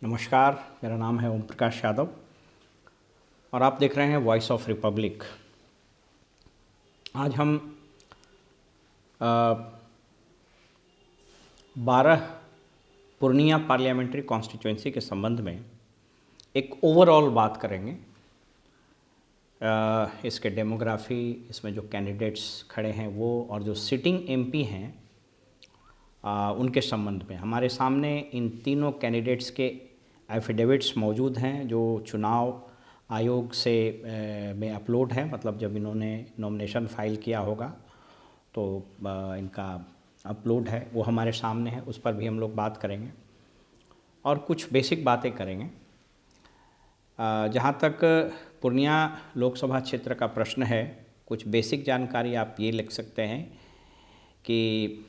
नमस्कार, मेरा नाम है ओम प्रकाश यादव और आप देख रहे हैं वॉइस ऑफ रिपब्लिक। आज हम 12 पूर्णिया पार्लियामेंट्री कॉन्स्टिट्यूंसी के संबंध में एक ओवरऑल बात करेंगे। इसके डेमोग्राफी, इसमें जो कैंडिडेट्स खड़े हैं वो, और जो सिटिंग एमपी हैं उनके संबंध में। हमारे सामने इन तीनों कैंडिडेट्स के एफिडेविट्स मौजूद हैं जो चुनाव आयोग से में अपलोड है। मतलब जब इन्होंने नॉमिनेशन फाइल किया होगा तो इनका अपलोड है, वो हमारे सामने है, उस पर भी हम लोग बात करेंगे और कुछ बेसिक बातें करेंगे। जहाँ तक पूर्णिया लोकसभा क्षेत्र का प्रश्न है, कुछ बेसिक जानकारी आप ये लिख सकते हैं कि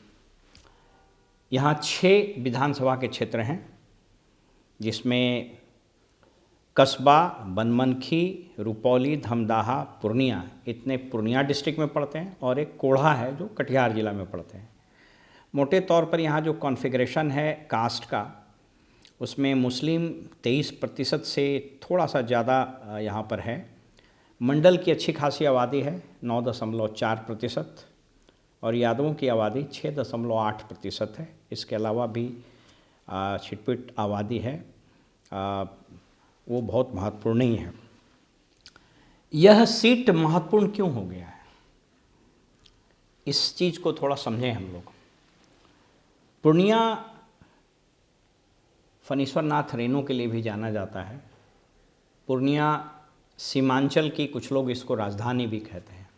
यहाँ 6 विधानसभा के क्षेत्र हैं, जिसमें कस्बा, बनमनखी, रुपौली, धमदाहा, पूर्णिया, इतने पूर्णिया डिस्ट्रिक्ट में पड़ते हैं और एक कोढ़ा है जो कटिहार ज़िला में पड़ते हैं। मोटे तौर पर यहाँ जो कॉन्फ़िगरेशन है कास्ट का, उसमें मुस्लिम 23% से थोड़ा सा ज़्यादा यहाँ पर है। मंडल की अच्छी खासी आबादी है 9.4%, और यादवों की आबादी 6.8% है। इसके अलावा भी छिटपुट आबादी है, वो बहुत महत्वपूर्ण नहीं है। यह सीट महत्वपूर्ण क्यों हो गया है, इस चीज़ को थोड़ा समझें हम लोग। पूर्णिया फणीश्वर नाथ रेणु के लिए भी जाना जाता है। पूर्णिया सीमांचल की, कुछ लोग इसको राजधानी भी कहते हैं।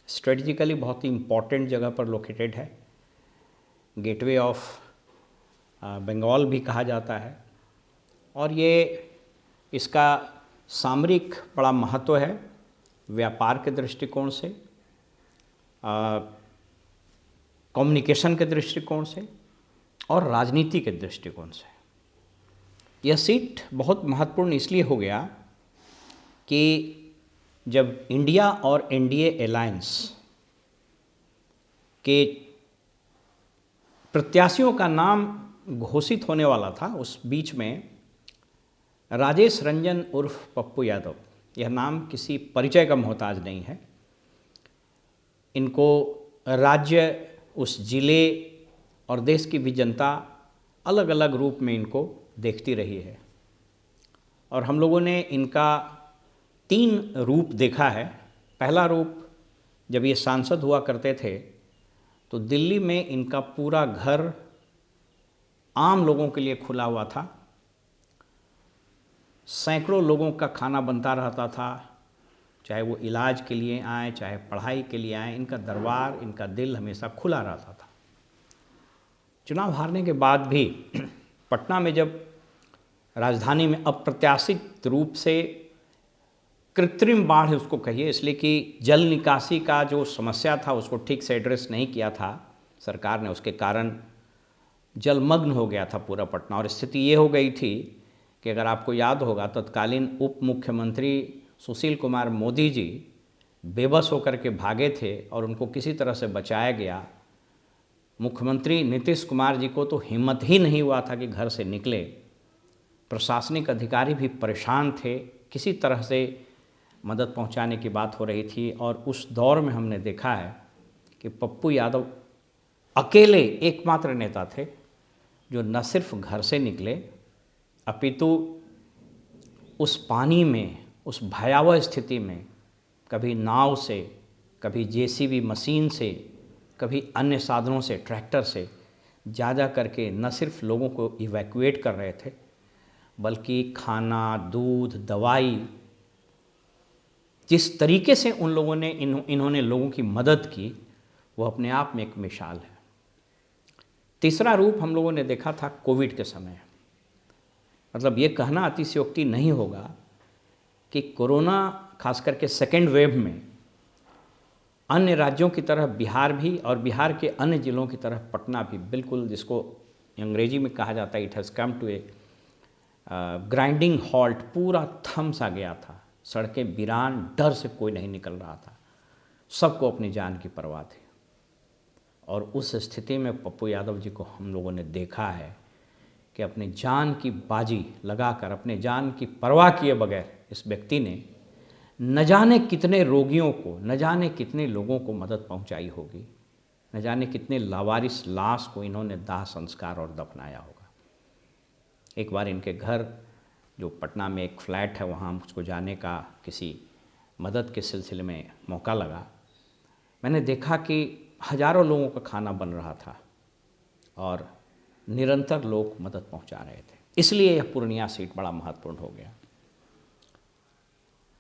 स्ट्रेटजिकली बहुत ही इम्पॉर्टेंट जगह पर लोकेटेड है। गेटवे ऑफ बंगाल भी कहा जाता है, और ये इसका सामरिक बड़ा महत्व है, व्यापार के दृष्टिकोण से, कम्युनिकेशन के दृष्टिकोण से और राजनीति के दृष्टिकोण से। यह सीट बहुत महत्वपूर्ण इसलिए हो गया कि जब इंडिया और एनडीए अलायंस के प्रत्याशियों का नाम घोषित होने वाला था, उस बीच में राजेश रंजन उर्फ पप्पू यादव, यह नाम किसी परिचय का मोहताज नहीं है। इनको राज्य, उस जिले और देश की भी जनता अलग अलग रूप में इनको देखती रही है, और हम लोगों ने इनका 3 रूप देखा है। पहला रूप, जब ये सांसद हुआ करते थे तो दिल्ली में इनका पूरा घर आम लोगों के लिए खुला हुआ था। सैकड़ों लोगों का खाना बनता रहता था, चाहे वो इलाज के लिए आए, चाहे पढ़ाई के लिए आए। इनका दरबार, इनका दिल हमेशा खुला रहता था। चुनाव हारने के बाद भी पटना में जब राजधानी में अप्रत्याशित रूप से कृत्रिम बाढ़ उसको कहिए, इसलिए कि जल निकासी का जो समस्या था उसको ठीक से एड्रेस नहीं किया था सरकार ने, उसके कारण जलमग्न हो गया था पूरा पटना। और स्थिति ये हो गई थी कि अगर आपको याद होगा, तत्कालीन उप मुख्यमंत्री सुशील कुमार मोदी जी बेबस होकर के भागे थे और उनको किसी तरह से बचाया गया। मुख्यमंत्री नीतीश कुमार जी को तो हिम्मत ही नहीं हुआ था कि घर से निकले। प्रशासनिक अधिकारी भी परेशान थे, किसी तरह से मदद पहुंचाने की बात हो रही थी। और उस दौर में हमने देखा है कि पप्पू यादव अकेले एकमात्र नेता थे जो न सिर्फ घर से निकले, अपितु उस पानी में, उस भयावह स्थिति में, कभी नाव से, कभी जेसीबी मशीन से, कभी अन्य साधनों से, ट्रैक्टर से जा करके न सिर्फ लोगों को इवैक्यूएट कर रहे थे, बल्कि खाना, दूध, दवाई, जिस तरीके से उन लोगों ने इन्होंने लोगों की मदद की, वो अपने आप में एक मिसाल है। तीसरा रूप हम लोगों ने देखा था कोविड के समय। मतलब ये कहना अतिशयोक्ति नहीं होगा कि कोरोना, खास करके सेकेंड वेव में, अन्य राज्यों की तरह बिहार भी और बिहार के अन्य ज़िलों की तरह पटना भी बिल्कुल, जिसको अंग्रेजी में कहा जाता है, it has come to a grinding halt, पूरा थम सा गया था। सड़कें वीरान, डर से कोई नहीं निकल रहा था, सबको अपनी जान की परवाह थी। और उस स्थिति में पप्पू यादव जी को हम लोगों ने देखा है कि अपने जान की बाजी लगाकर, अपने जान की परवाह किए बगैर इस व्यक्ति ने न जाने कितने रोगियों को, न जाने कितने लोगों को मदद पहुंचाई होगी, न जाने कितने लावारिस लाश को इन्होंने दाह संस्कार और दफनाया होगा। एक बार इनके घर, जो पटना में एक फ्लैट है, वहाँ मुझको जाने का किसी मदद के सिलसिले में मौका लगा। मैंने देखा कि हज़ारों लोगों का खाना बन रहा था और निरंतर लोग मदद पहुंचा रहे थे। इसलिए यह पूर्णिया सीट बड़ा महत्वपूर्ण हो गया।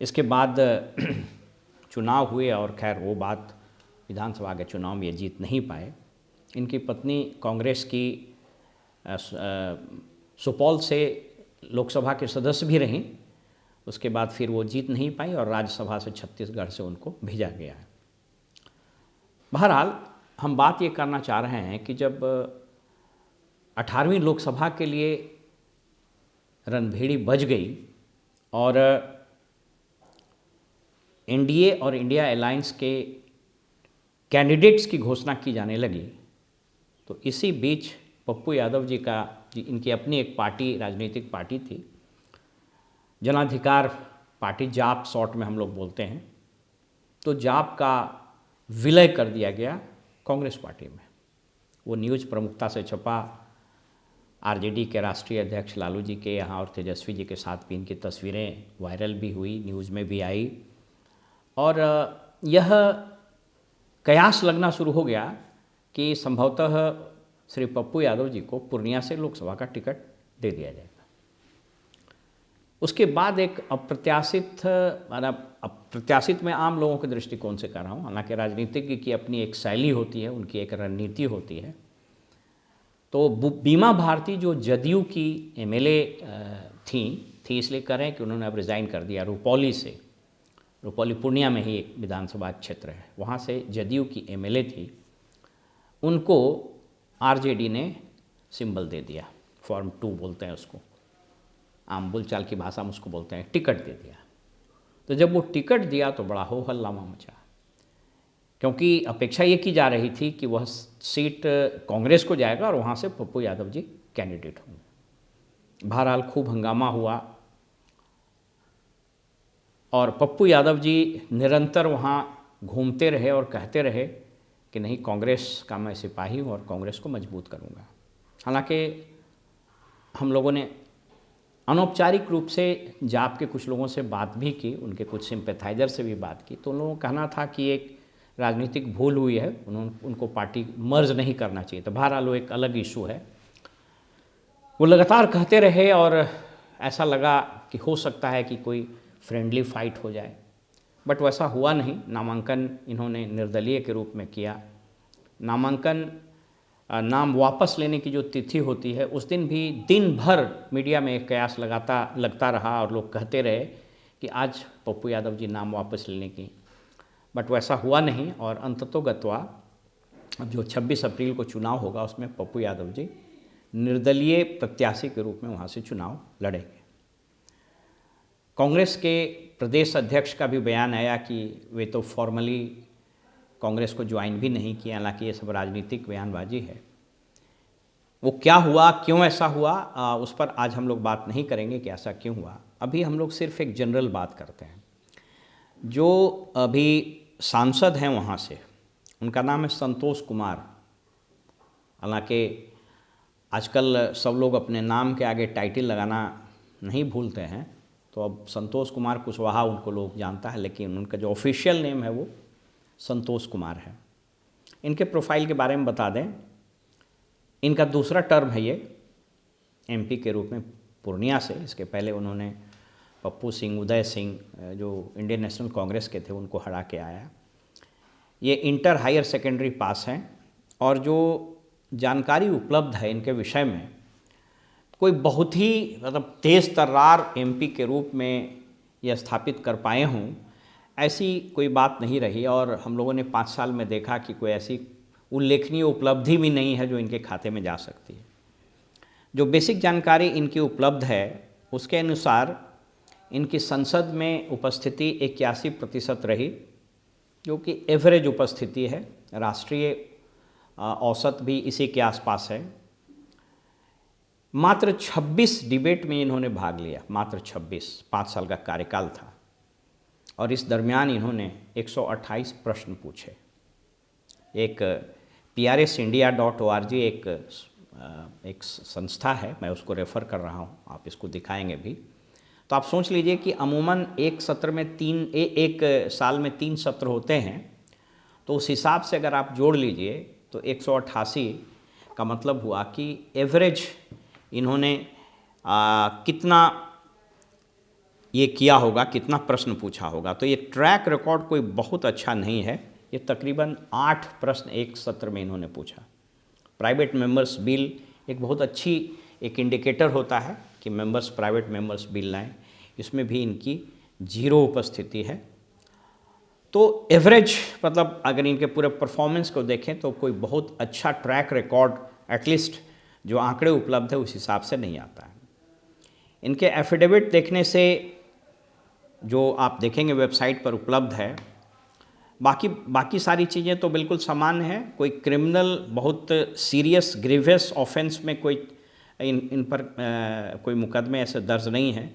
इसके बाद चुनाव हुए और खैर वो बात, विधानसभा के चुनाव में ये जीत नहीं पाए। इनकी पत्नी कांग्रेस की सुपौल से लोकसभा के सदस्य भी रहीं। उसके बाद फिर वो जीत नहीं पाई और राज्यसभा से छत्तीसगढ़ से उनको भेजा गया है। बहरहाल हम बात ये करना चाह रहे हैं कि जब 18वीं लोकसभा के लिए रणभेड़ी बज गई और एनडीए और इंडिया अलायंस के कैंडिडेट्स की घोषणा की जाने लगी, तो इसी बीच पप्पू यादव जी का, इनकी अपनी एक पार्टी, राजनीतिक पार्टी थी, जनाधिकार पार्टी, जाप शॉर्ट में हम लोग बोलते हैं, तो जाप का विलय कर दिया गया कांग्रेस पार्टी में। वो न्यूज़ प्रमुखता से छपा। आरजेडी के राष्ट्रीय अध्यक्ष लालू जी के यहाँ और तेजस्वी जी के साथ भी इनकी तस्वीरें वायरल भी हुई, न्यूज़ में भी आई और यह कयास लगना शुरू हो गया कि संभवतः श्री पप्पू यादव जी को पूर्णिया से लोकसभा का टिकट दे दिया जाएगा। उसके बाद एक अप्रत्याशित, अप्रत्याशित मैं आम लोगों के दृष्टिकोण से कर रहा हूँ, हालांकि राजनीतिज्ञ की अपनी एक शैली होती है, उनकी एक रणनीति होती है। तो बीमा भारती जो जदयू की एमएलए थी इसलिए कर रहे हैं कि उन्होंने अब रिज़ाइन कर दिया रुपौली से। रुपौली पूर्णिया में ही एक विधानसभा क्षेत्र है, वहाँ से जदयू की एमएलए थी, उनको आरजेडी ने सिंबल दे दिया, फॉर्म 2 बोलते हैं उसको, आम बोलचाल की भाषा में उसको बोलते हैं, टिकट दे दिया। तो जब वो टिकट दिया तो बड़ा हो हल्लामा मचा, क्योंकि अपेक्षा ये की जा रही थी कि वह सीट कांग्रेस को जाएगा और वहाँ से पप्पू यादव जी कैंडिडेट होंगे। बहरहाल खूब हंगामा हुआ और पप्पू यादव जी निरंतर वहाँ घूमते रहे और कहते रहे कि नहीं, कांग्रेस का मैं सिपाही हूँ और कांग्रेस को मजबूत करूँगा। हालांकि हम लोगों ने अनौपचारिक रूप से जाप के कुछ लोगों से बात भी की, उनके कुछ सिंपैथाइजर से भी बात की, तो उन लोगों का कहना था कि एक राजनीतिक भूल हुई है, उनको पार्टी मर्ज नहीं करना चाहिए। तो बहरहाल वो एक अलग इशू है। वो लगातार कहते रहे और ऐसा लगा कि हो सकता है कि कोई फ्रेंडली फाइट हो जाए, बट वैसा हुआ नहीं। नामांकन इन्होंने निर्दलीय के रूप में किया। नामांकन नाम वापस लेने की जो तिथि होती है, उस दिन भी दिन भर मीडिया में एक कयास लगता रहा और लोग कहते रहे कि आज पप्पू यादव जी नाम वापस लेने की, बट वैसा हुआ नहीं। और अंततोगत्वा अब जो 26 अप्रैल को चुनाव होगा उसमें पप्पू यादव जी निर्दलीय प्रत्याशी के रूप में वहाँ से चुनाव लड़ेंगे। कांग्रेस के प्रदेश अध्यक्ष का भी बयान आया कि वे तो फॉर्मली कांग्रेस को ज्वाइन भी नहीं किया, हालांकि ये सब राजनीतिक बयानबाजी है। वो क्या हुआ, क्यों ऐसा हुआ, उस पर आज हम लोग बात नहीं करेंगे कि ऐसा क्यों हुआ। अभी हम लोग सिर्फ एक जनरल बात करते हैं। जो अभी सांसद हैं वहाँ से, उनका नाम है संतोष कुमार। हालांकि आजकल सब लोग अपने नाम के आगे टाइटल लगाना नहीं भूलते हैं, तो अब संतोष कुमार कुशवाहा उनको लोग जानता है, लेकिन उनका जो ऑफिशियल नेम है वो संतोष कुमार है। इनके प्रोफाइल के बारे में बता दें, इनका दूसरा टर्म है ये एमपी के रूप में पूर्णिया से। इसके पहले उन्होंने पप्पू सिंह, उदय सिंह जो इंडियन नेशनल कांग्रेस के थे, उनको हरा के आया। ये इंटर हायर सेकेंडरी पास हैं और जो जानकारी उपलब्ध है इनके विषय में, कोई बहुत ही मतलब तेज़ तर्रार एमपी के रूप में यह स्थापित कर पाए हों, ऐसी कोई बात नहीं रही। और हम लोगों ने 5 साल में देखा कि कोई ऐसी उल्लेखनीय उपलब्धि भी नहीं है जो इनके खाते में जा सकती है। जो बेसिक जानकारी इनकी उपलब्ध है उसके अनुसार इनकी संसद में उपस्थिति 81% रही, जो कि एवरेज उपस्थिति है। राष्ट्रीय औसत भी इसी के आसपास है। मात्र 26 डिबेट में इन्होंने भाग लिया, मात्र 26, 5 साल का कार्यकाल था। और इस दरमियान इन्होंने 128 प्रश्न पूछे। एक PRSindia.org एक संस्था है, मैं उसको रेफ़र कर रहा हूँ, आप इसको दिखाएंगे भी। तो आप सोच लीजिए कि अमूमन एक सत्र में एक साल में 3 सत्र होते हैं, तो उस हिसाब से अगर आप जोड़ लीजिए तो 188 का मतलब हुआ कि एवरेज इन्होंने कितना ये किया होगा, कितना प्रश्न पूछा होगा। तो ये ट्रैक रिकॉर्ड कोई बहुत अच्छा नहीं है। ये तकरीबन 8 प्रश्न एक सत्र में इन्होंने पूछा। प्राइवेट मेंबर्स बिल एक बहुत अच्छी एक इंडिकेटर होता है कि मेंबर्स प्राइवेट मेंबर्स बिल लाएं, इसमें भी इनकी 0 उपस्थिति है। तो एवरेज मतलब अगर इनके पूरे परफॉर्मेंस को देखें तो कोई बहुत अच्छा ट्रैक रिकॉर्ड एटलीस्ट जो आंकड़े उपलब्ध है उस हिसाब से नहीं आता है। इनके एफिडेविट देखने से जो आप देखेंगे वेबसाइट पर उपलब्ध है, बाकी सारी चीज़ें तो बिल्कुल सामान्य है। कोई क्रिमिनल बहुत सीरियस ग्रीवियस ऑफेंस में कोई इन पर कोई मुकदमे ऐसे दर्ज नहीं है।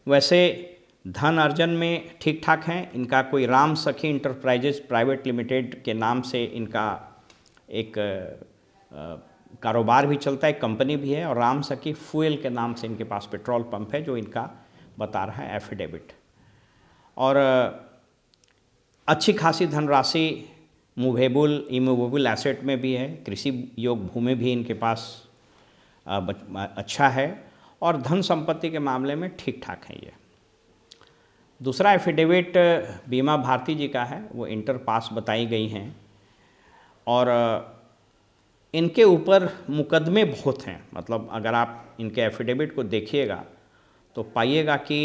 वैसे धन अर्जन में ठीक ठाक हैं। इनका कोई राम सखी इंटरप्राइजेज प्राइवेट लिमिटेड के नाम से इनका एक कारोबार भी चलता है, कंपनी भी है, और राम सखी फ्यूल के नाम से इनके पास पेट्रोल पंप है जो इनका बता रहा है एफिडेविट। और अच्छी खासी धनराशि मूवेबल इमूवेबल एसेट में भी है, कृषि योग्य भूमि भी इनके पास अच्छा है, और धन संपत्ति के मामले में ठीक ठाक है ये। दूसरा एफिडेविट बीमा भारती जी का है, वो इंटर पास बताई गई हैं, और इनके ऊपर मुकदमे बहुत हैं। मतलब अगर आप इनके एफिडेविट को देखिएगा तो पाइएगा कि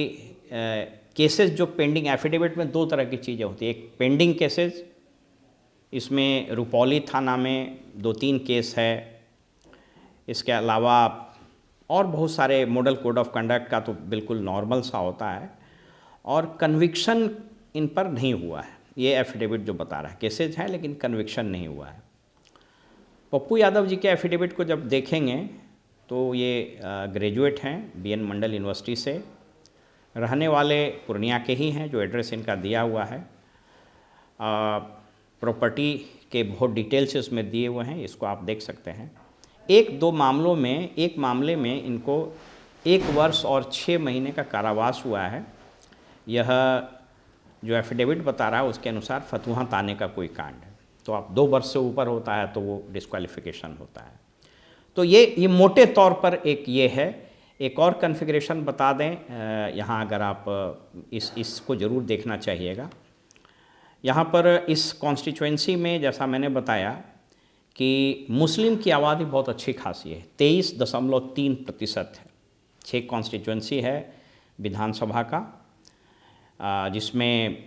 केसेस जो पेंडिंग, एफिडेविट में 2 तरह की चीज़ें होती हैं। एक पेंडिंग केसेस, इसमें रुपौली थाना में 2-3 केस है। इसके अलावा और बहुत सारे मॉडल कोड ऑफ कंडक्ट का तो बिल्कुल नॉर्मल सा होता है, और कन्विक्शन इन पर नहीं हुआ है। ये एफिडेविट जो बता रहा है, केसेज हैं लेकिन कन्विक्शन नहीं हुआ है। पप्पू यादव जी के एफिडेविट को जब देखेंगे तो ये ग्रेजुएट हैं BN मंडल यूनिवर्सिटी से, रहने वाले पूर्णिया के ही हैं, जो एड्रेस इनका दिया हुआ है। प्रॉपर्टी के बहुत डिटेल्स इसमें दिए हुए हैं, इसको आप देख सकते हैं। एक मामले में इनको 1 वर्ष और 6 महीने का कारावास हुआ है। यह जो एफिडेविट बता रहा है उसके अनुसार फतुहा ताने का कोई कांड है। तो आप 2 वर्ष से ऊपर होता है तो वो डिस्क्वालिफिकेशन होता है। तो ये मोटे तौर पर एक ये है। एक और कॉन्फ़िगरेशन बता दें, यहाँ अगर आप इसको ज़रूर देखना चाहिएगा। यहाँ पर इस कॉन्स्टिट्यूएंसी में जैसा मैंने बताया कि मुस्लिम की आबादी बहुत अच्छी खासी है, 23.3% है। 6 कॉन्स्टिट्यूएंसी है विधानसभा का, जिसमें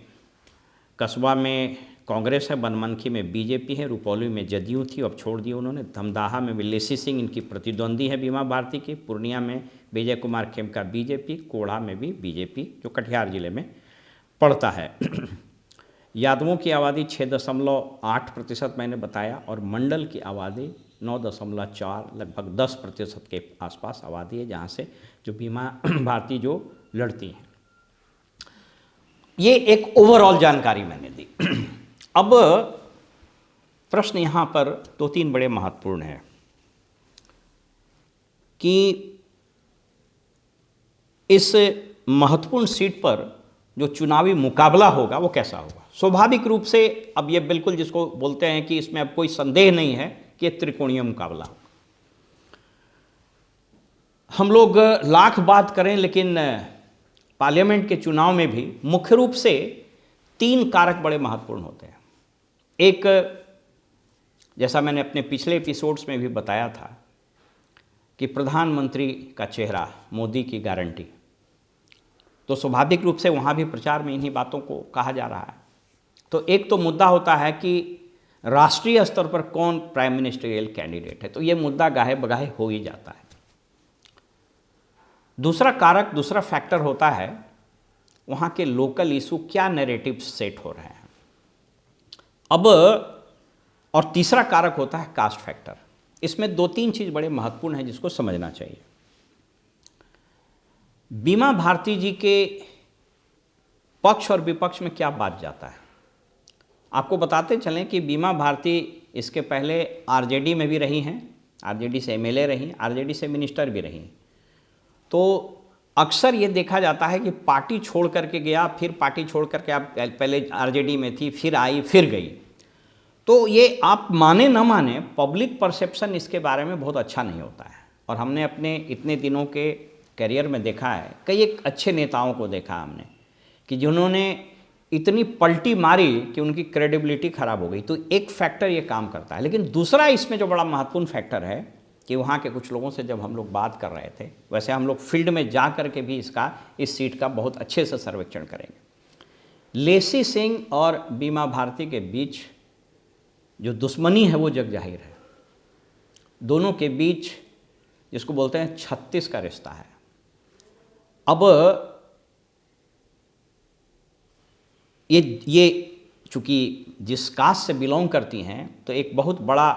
कस्बा में कांग्रेस है, बनमनखी में बीजेपी है, रुपौली में जदयू थी, अब छोड़ दिया उन्होंने। धमदाहा में विलेसी सिंह इनकी प्रतिद्वंदी है बीमा भारती की। पूर्णिया में विजय कुमार खेमका बीजेपी, कोढ़ा में भी बीजेपी, जो कटिहार जिले में पड़ता है। यादवों की आबादी 6.8% मैंने बताया, और मंडल की आबादी 9.4, लगभग 10% के आसपास आबादी है जहाँ से जो बीमा भारती जो लड़ती हैं। ये एक ओवरऑल जानकारी मैंने दी। अब प्रश्न यहाँ पर 2-3 बड़े महत्वपूर्ण हैं कि इस महत्वपूर्ण सीट पर जो चुनावी मुकाबला होगा वो कैसा होगा। स्वाभाविक रूप से अब ये बिल्कुल जिसको बोलते हैं कि इसमें अब कोई संदेह नहीं है कि त्रिकोणीय मुकाबला होगा। हम लोग लाख बात करें, लेकिन पार्लियामेंट के चुनाव में भी मुख्य रूप से 3 कारक बड़े महत्वपूर्ण होते हैं। एक, जैसा मैंने अपने पिछले एपिसोड्स में भी बताया था कि प्रधानमंत्री का चेहरा, मोदी की गारंटी, तो स्वाभाविक रूप से वहाँ भी प्रचार में इन्हीं बातों को कहा जा रहा है। तो एक तो मुद्दा होता है कि राष्ट्रीय स्तर पर कौन प्राइम मिनिस्टरियल कैंडिडेट है, तो ये मुद्दा गाहे बगाहे हो ही जाता है। दूसरा फैक्टर होता है वहाँ के लोकल इशू, क्या नैरेटिव सेट हो रहे हैं। अब और तीसरा कारक होता है कास्ट फैक्टर। इसमें 2-3 चीज़ बड़े महत्वपूर्ण हैं जिसको समझना चाहिए। बीमा भारती जी के पक्ष और विपक्ष में क्या बात जाता है। आपको बताते चलें कि बीमा भारती इसके पहले आरजेडी में भी रही हैं, आरजेडी से एमएलए रही, आरजेडी से मिनिस्टर भी रही। तो अक्सर ये देखा जाता है कि पार्टी छोड़ करके गया, फिर पार्टी छोड़ करके आप पहले आरजेडी में थी, फिर आई, फिर गई। तो ये आप माने न माने, पब्लिक परसेप्शन इसके बारे में बहुत अच्छा नहीं होता है। और हमने अपने इतने दिनों के करियर में देखा है, कई एक अच्छे नेताओं को देखा हमने कि जिन्होंने इतनी पलटी मारी कि उनकी क्रेडिबिलिटी खराब हो गई। तो एक फैक्टर ये काम करता है। लेकिन दूसरा इसमें जो बड़ा महत्वपूर्ण फैक्टर है कि वहाँ के कुछ लोगों से जब हम लोग बात कर रहे थे, वैसे हम लोग फील्ड में जा कर के भी इस सीट का बहुत अच्छे से सर्वेक्षण करेंगे। लेसी सिंह और बीमा भारती के बीच जो दुश्मनी है वो जग जाहिर है। दोनों के बीच जिसको बोलते हैं 36 का रिश्ता है। अब ये चूँकि जिस कास्ट से बिलोंग करती हैं तो एक बहुत बड़ा,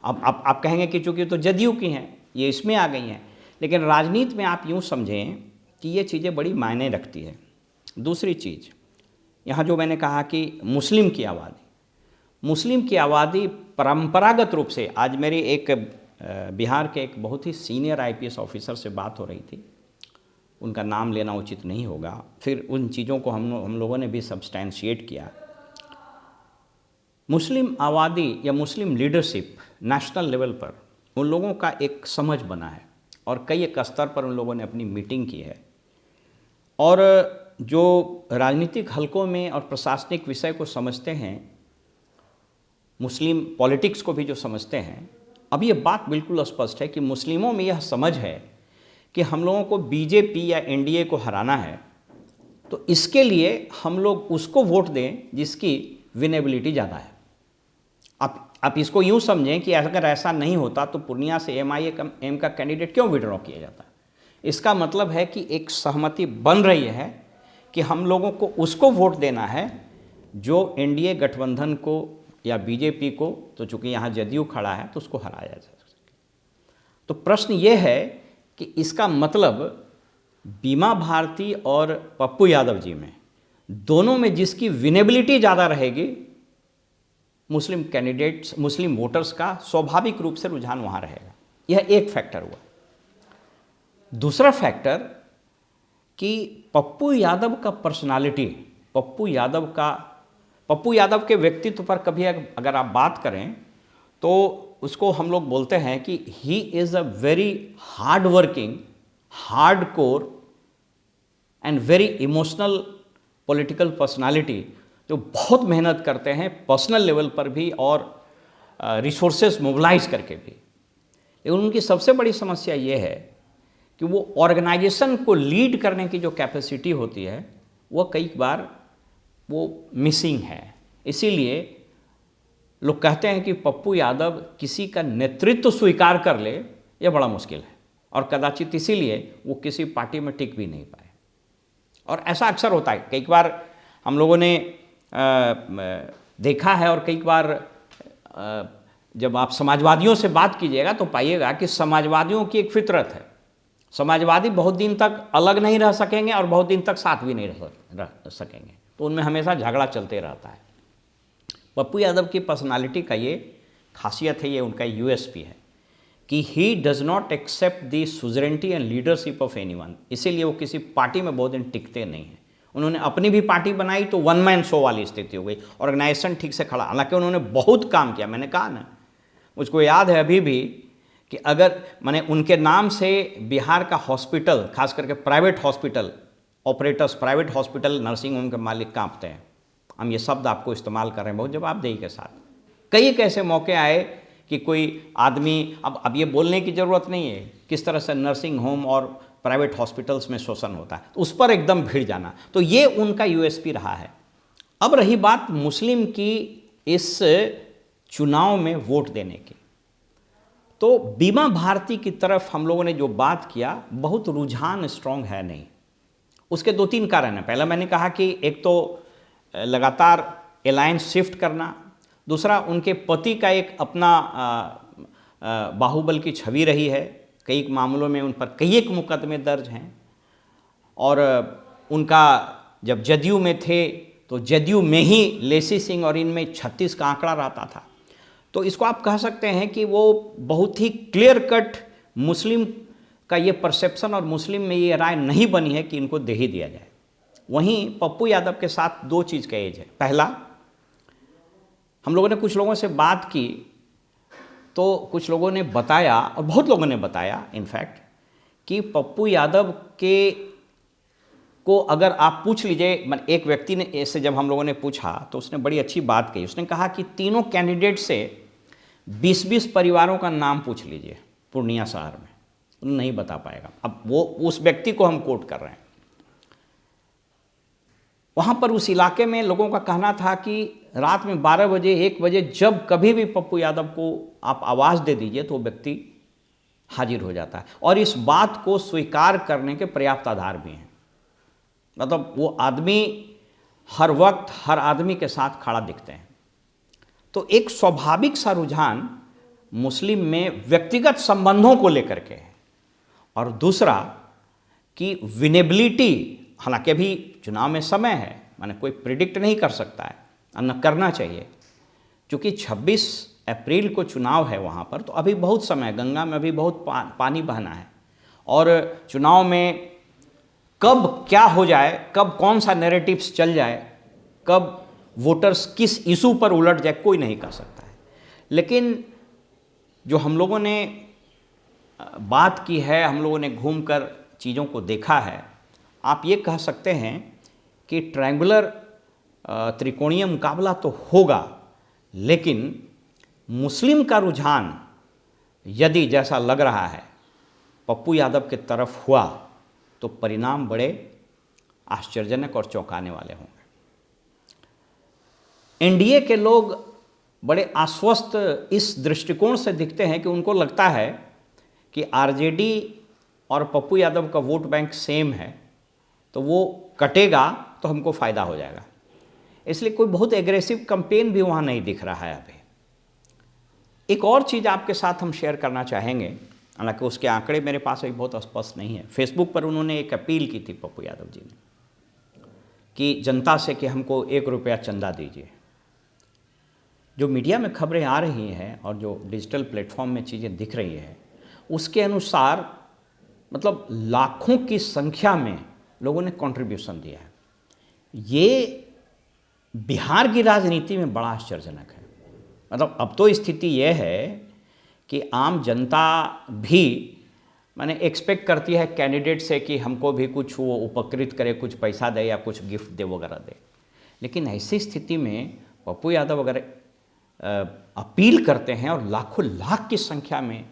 अब आप कहेंगे कि चूँकि तो जदयू की हैं, ये इसमें आ गई हैं, लेकिन राजनीति में आप यूँ समझें कि ये चीज़ें बड़ी मायने रखती है। दूसरी चीज़, यहाँ जो मैंने कहा कि मुस्लिम की आबादी परंपरागत रूप से, आज मेरी एक बिहार के एक बहुत ही सीनियर आईपीएस ऑफिसर से बात हो रही थी, उनका नाम लेना उचित नहीं होगा, फिर उन चीज़ों को हम लोगों ने भी सब्सटैंशिएट किया। मुस्लिम आबादी या मुस्लिम लीडरशिप नेशनल लेवल पर उन लोगों का एक समझ बना है और कई एक स्तर पर उन लोगों ने अपनी मीटिंग की है। और जो राजनीतिक हलकों में और प्रशासनिक विषय को समझते हैं, मुस्लिम पॉलिटिक्स को भी जो समझते हैं, अब ये बात बिल्कुल स्पष्ट है कि मुस्लिमों में यह समझ है कि हम लोगों को बीजेपी या एनडीए को हराना है, तो इसके लिए हम लोग उसको वोट दें जिसकी विनेबिलिटी ज़्यादा है। आप इसको यूँ समझें कि अगर ऐसा नहीं होता तो पूर्णिया से एमआईएम का कैंडिडेट क्यों विड्रॉ किया जाता है। इसका मतलब है कि एक सहमति बन रही है कि हम लोगों को उसको वोट देना है जो एनडीए गठबंधन को या बीजेपी को, तो चूँकि यहाँ जदयू खड़ा है तो उसको हराया जा सके। तो प्रश्न ये है कि इसका मतलब बीमा भारती और पप्पू यादव जी में, दोनों में जिसकी विनेबिलिटी ज़्यादा रहेगी, मुस्लिम कैंडिडेट्स, मुस्लिम वोटर्स का स्वाभाविक रूप से रुझान वहाँ रहेगा। यह एक फैक्टर हुआ। दूसरा फैक्टर कि पप्पू यादव का पर्सनालिटी, पप्पू यादव के व्यक्तित्व पर कभी अगर आप बात करें तो उसको हम लोग बोलते हैं कि he is a very hard working, hard core and very emotional political personality, जो बहुत मेहनत करते हैं पर्सनल लेवल पर भी और रिसोर्सेज मोबिलाइज करके भी। लेकिन उनकी सबसे बड़ी समस्या ये है कि वो ऑर्गेनाइजेशन को लीड करने की जो कैपेसिटी होती है वो कई बार वो मिसिंग है। इसीलिए लोग कहते हैं कि पप्पू यादव किसी का नेतृत्व स्वीकार कर ले, यह बड़ा मुश्किल है, और कदाचित इसीलिए वो किसी पार्टी में टिक भी नहीं पाए। और ऐसा अक्सर होता है, कई बार हम लोगों ने देखा है, और कई बार जब आप समाजवादियों से बात कीजिएगा तो पाइएगा कि समाजवादियों की एक फितरत है, समाजवादी बहुत दिन तक अलग नहीं रह सकेंगे और बहुत दिन तक साथ भी नहीं रह सकेंगे, तो उनमें हमेशा झगड़ा चलते रहता है। पप्पू यादव की पर्सनालिटी का ये खासियत है, ये उनका यूएसपी है कि he does not accept the suzerainty and leadership of anyone. इसीलिए वो किसी पार्टी में बहुत दिन टिकते नहीं हैं। उन्होंने अपनी भी पार्टी बनाई तो वन मैन शो वाली स्थिति हो गई, ऑर्गेनाइजेशन ठीक से खड़ा, हालांकि उन्होंने बहुत काम किया। मैंने कहा ना, मुझको याद है अभी भी कि अगर मैंने उनके नाम से बिहार का हॉस्पिटल, खास करके private hospital operators, private hospital nursing home के मालिक कांपते हैं। हम ये शब्द आपको इस्तेमाल कर रहे हैं बहुत जवाबदेही के साथ। कई एक ऐसे मौके आए कि कोई आदमी, अब ये बोलने की ज़रूरत नहीं है किस तरह से नर्सिंग होम और प्राइवेट हॉस्पिटल्स में शोषण होता है, तो उस पर एकदम भिड़ जाना, तो ये उनका यूएसपी रहा है। अब रही बात मुस्लिम की इस चुनाव में वोट देने की, तो बीमा भारती की तरफ हम लोगों ने जो बात किया, बहुत रुझान स्ट्रॉन्ग है नहीं। उसके 2-3 कारण हैं। पहला मैंने कहा कि एक तो लगातार अलायंस शिफ्ट करना, दूसरा उनके पति का एक अपना बाहुबल की छवि रही है, कई मामलों में उन पर कई एक मुकदमे दर्ज हैं, और उनका जब जदयू में थे तो जदयू में ही लेसी सिंह और इनमें 36 का आंकड़ा रहता था। तो इसको आप कह सकते हैं कि वो बहुत ही क्लियर कट मुस्लिम का ये परसेप्शन और मुस्लिम में ये राय नहीं बनी है कि इनको दे ही दिया जाए। वहीं पप्पू यादव के साथ दो चीज़ का एज है। पहला, हम लोगों ने कुछ लोगों से बात की तो कुछ लोगों ने बताया, और बहुत लोगों ने बताया इनफैक्ट, कि पप्पू यादव को अगर आप पूछ लीजिए, एक व्यक्ति ने ऐसे जब हम लोगों ने पूछा तो उसने बड़ी अच्छी बात कही। उसने कहा कि तीनों कैंडिडेट से 20-20 परिवारों का नाम पूछ लीजिए पूर्णिया शहर में, उन्हें नहीं बता पाएगा। अब वो उस व्यक्ति को हम कोट कर रहे हैं। वहाँ पर उस इलाके में लोगों का कहना था कि रात में 12 बजे 1 बजे जब कभी भी पप्पू यादव को आप आवाज़ दे दीजिए तो वो व्यक्ति हाजिर हो जाता है, और इस बात को स्वीकार करने के पर्याप्त आधार भी हैं। मतलब वो आदमी हर वक्त हर आदमी के साथ खड़ा दिखते हैं। तो एक स्वाभाविक सा रुझान मुस्लिम में व्यक्तिगत संबंधों को लेकर के है, और दूसरा कि विनेबिलिटी, हालांकि अभी चुनाव में समय है, माने कोई प्रिडिक्ट नहीं कर सकता है, न करना चाहिए, क्योंकि 26 अप्रैल को चुनाव है वहाँ पर, तो अभी बहुत समय, गंगा में अभी बहुत पानी बहना है, और चुनाव में कब क्या हो जाए, कब कौन सा नैरेटिव्स चल जाए, कब वोटर्स किस इशू पर उलट जाए, कोई नहीं कर सकता है। लेकिन जो हम लोगों ने बात की है, हम लोगों ने घूमकर चीज़ों को देखा है, आप ये कह सकते हैं कि ट्रायंगुलर त्रिकोणीय मुकाबला तो होगा, लेकिन मुस्लिम का रुझान यदि जैसा लग रहा है पप्पू यादव की तरफ हुआ तो परिणाम बड़े आश्चर्यजनक और चौंकाने वाले होंगे। एनडीए के लोग बड़े आश्वस्त इस दृष्टिकोण से दिखते हैं कि उनको लगता है कि आरजेडी और पप्पू यादव का वोट बैंक सेम है, तो वो कटेगा तो हमको फ़ायदा हो जाएगा। इसलिए कोई बहुत एग्रेसिव कैंपेन भी वहाँ नहीं दिख रहा है अभी। एक और चीज़ आपके साथ हम शेयर करना चाहेंगे, हालांकि उसके आंकड़े मेरे पास अभी बहुत स्पष्ट नहीं है। फेसबुक पर उन्होंने एक अपील की थी पप्पू यादव जी ने कि जनता से कि हमको 1 रुपया चंदा दीजिए। जो मीडिया में खबरें आ रही हैं और जो डिजिटल प्लेटफॉर्म में चीज़ें दिख रही हैं, उसके अनुसार मतलब लाखों की संख्या में लोगों ने कंट्रीब्यूशन दिया है। ये बिहार की राजनीति में बड़ा आश्चर्यजनक है। मतलब अब तो स्थिति यह है कि आम जनता भी माने एक्सपेक्ट करती है कैंडिडेट से कि हमको भी कुछ वो उपकृत करे, कुछ पैसा दे या कुछ गिफ्ट दे वगैरह दे। लेकिन ऐसी स्थिति में पप्पू यादव अगर अपील करते हैं और लाखों लाख की संख्या में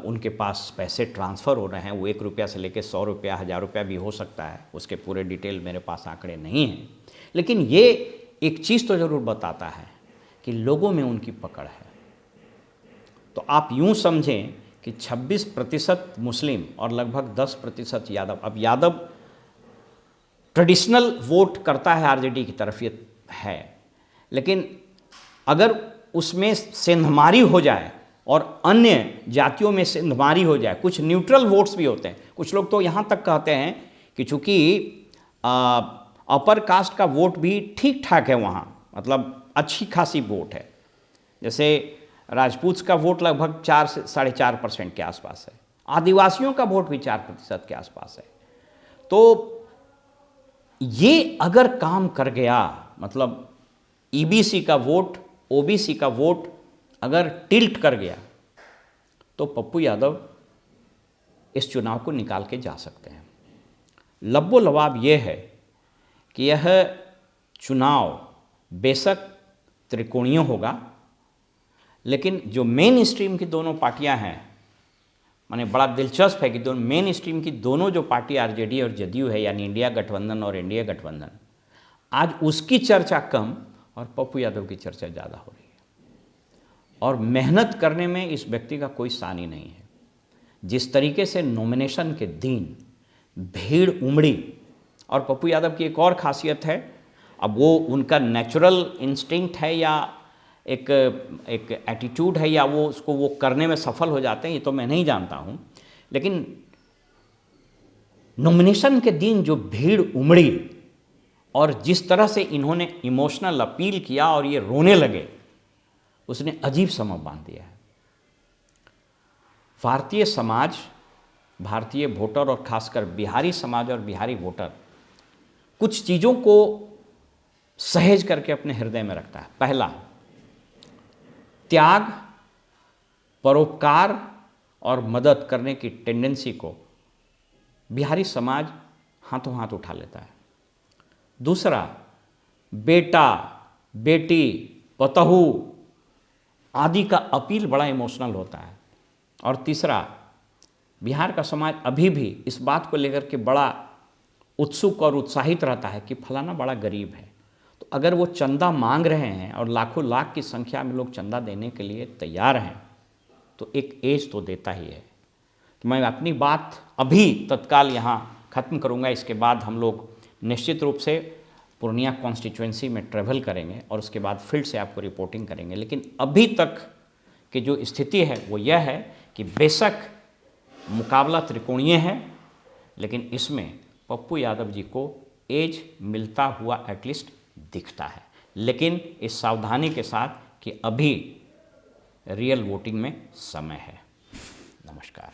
उनके पास पैसे ट्रांसफ़र हो रहे हैं, वो 1 रुपया से लेकर 100 रुपया 1000 रुपया भी हो सकता है, उसके पूरे डिटेल मेरे पास आंकड़े नहीं हैं, लेकिन ये एक चीज़ तो ज़रूर बताता है कि लोगों में उनकी पकड़ है। तो आप यूँ समझें कि 26% मुस्लिम और लगभग 10% यादव। अब यादव ट्रेडिशनल वोट करता है आरजेडी की तरफ, ये है, लेकिन अगर उसमें सेंधमारी हो जाए और अन्य जातियों में सेंधमारी हो जाए, कुछ न्यूट्रल वोट्स भी होते हैं। कुछ लोग तो यहाँ तक कहते हैं कि चूँकि अपर कास्ट का वोट भी ठीक ठाक है वहाँ, मतलब अच्छी खासी वोट है। जैसे राजपूत का वोट लगभग 4 से 4.5% के आसपास है, आदिवासियों का वोट भी 4% के आसपास है। तो ये अगर काम कर गया, मतलब ईबीसी का वोट, ओबीसी का वोट अगर टिल्ट कर गया, तो पप्पू यादव इस चुनाव को निकाल के जा सकते हैं। लब्बो लवाब ये है कि यह चुनाव बेशक त्रिकोणीय होगा, लेकिन जो मेन स्ट्रीम की दोनों पार्टियां हैं, माने बड़ा दिलचस्प है कि दोनों मेन स्ट्रीम की दोनों जो पार्टी आरजेडी और जदयू है, यानी इंडिया गठबंधन और एनडीए गठबंधन, आज उसकी चर्चा कम और पप्पू यादव की चर्चा ज़्यादा हो रही है। और मेहनत करने में इस व्यक्ति का कोई सानी नहीं है। जिस तरीके से नॉमिनेशन के दिन भीड़ उमड़ी, और पप्पू यादव की एक और खासियत है, अब वो उनका नेचुरल इंस्टिंक्ट है या एक एटीट्यूड है, या वो उसको वो करने में सफल हो जाते हैं, ये तो मैं नहीं जानता हूँ, लेकिन नॉमिनेशन के दिन जो भीड़ उमड़ी और जिस तरह से इन्होंने इमोशनल अपील किया और ये रोने लगे, उसने अजीब समय बांध दिया है। भारतीय समाज, भारतीय वोटर और खासकर बिहारी समाज और बिहारी वोटर कुछ चीज़ों को सहेज करके अपने हृदय में रखता है। पहला, त्याग, परोपकार और मदद करने की टेंडेंसी को बिहारी समाज हाथों हाथ उठा लेता है। दूसरा, बेटा, बेटी, पतहू आदि का अपील बड़ा इमोशनल होता है। और तीसरा, बिहार का समाज अभी भी इस बात को लेकर के बड़ा उत्सुक और उत्साहित रहता है कि फलाना बड़ा गरीब है, तो अगर वो चंदा मांग रहे हैं और लाखों लाख की संख्या में लोग चंदा देने के लिए तैयार हैं, तो एक एज तो देता ही है। तो मैं अपनी बात अभी तत्काल यहाँ ख़त्म करूँगा। इसके बाद हम लोग निश्चित रूप से पूर्णिया कॉन्स्टिट्यूएंसी में ट्रैवल करेंगे और उसके बाद फील्ड से आपको रिपोर्टिंग करेंगे। लेकिन अभी तक की जो स्थिति है वो यह है कि बेशक मुकाबला त्रिकोणीय है, लेकिन इसमें पप्पू यादव जी को एज मिलता हुआ एटलीस्ट दिखता है, लेकिन इस सावधानी के साथ कि अभी रियल वोटिंग में समय है। नमस्कार।